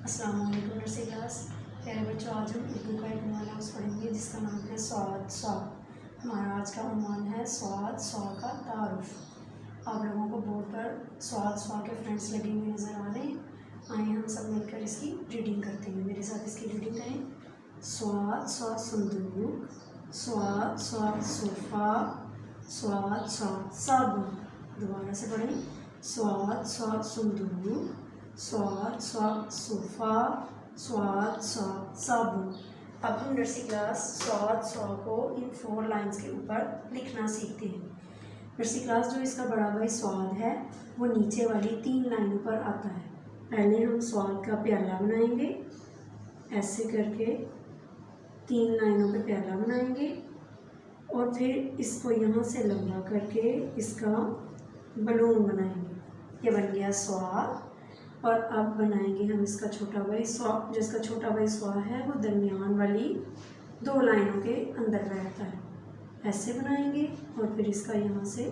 अस्सलाम वालेकुम nursery class. प्यारे बच्चों, आज हम उर्दू का एक नया लफ्ज़ पढ़ेंगे जिसका नाम है स्वाद। स्वाद हमारा आज का उन्वान है स्वाद स्वा का तारुफ। आप लोगों को बोर्ड पर स्वाद स्वा के फ्रेंड्स लगे हुए नज़र आ रहे हैं। आइए हम सब मिलकर इसकी रीडिंग करते हैं। मेरे साथ इसकी रीडिंग करें। स्वाद स्वा संदूक, स्वाद स्वा सोफ़ा, स्वाद स्वा साबुन। दोबारा से पढ़ें। स्वाद स्वा संदूक, स्वाद स्वा सोफ़ा, स्वाद स्वा साबुन। अब हम नर्सरी क्लास स्वाद स्वा को इन 4 लाइन्स के ऊपर लिखना सीखते हैं। नर्सरी क्लास जो इसका बड़ा भाई स्वाद है वो नीचे वाली 3 लाइनों पर आता है। पहले हम स्वाद का प्याला बनाएंगे, ऐसे करके 3 लाइनों पे प्याला बनाएंगे और फिर इसको यहाँ से लंबा करके इसका बलून बनाएंगे। ये बन गया स्वाद। और अब बनाएंगे हम इसका छोटा भाई स्वा। जिसका छोटा भाई स्वा है वो दरमियान वाली 2 लाइनों के अंदर बैठता है। ऐसे बनाएंगे और फिर इसका यहाँ से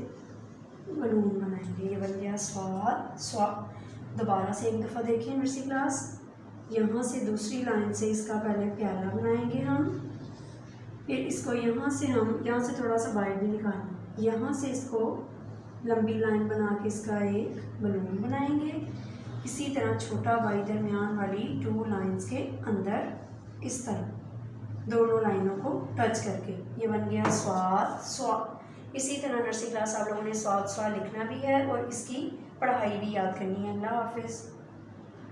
बलून बनाएंगे। ये बन गया स्वाद स्वा। दोबारा से एक दफ़ा देखिए नर्सरी क्लास। यहाँ से दूसरी लाइन से इसका पहले प्याला बनाएंगे हम, फिर इसको यहाँ से थोड़ा सा बाहर भी निकालना। यहाँ से इसको लंबी लाइन बना के इसका एक बलून बनाएंगे। इसी तरह छोटा बाई दरमियान वाली 2 लाइंस के अंदर इस तरह दोनों लाइनों को टच करके ये बन गया स्वाद स्वा। इसी तरह नर्सरी क्लास आप लोगों ने स्वाद स्वा लिखना भी है और इसकी पढ़ाई भी याद करनी है। अल्लाह हाफिज़।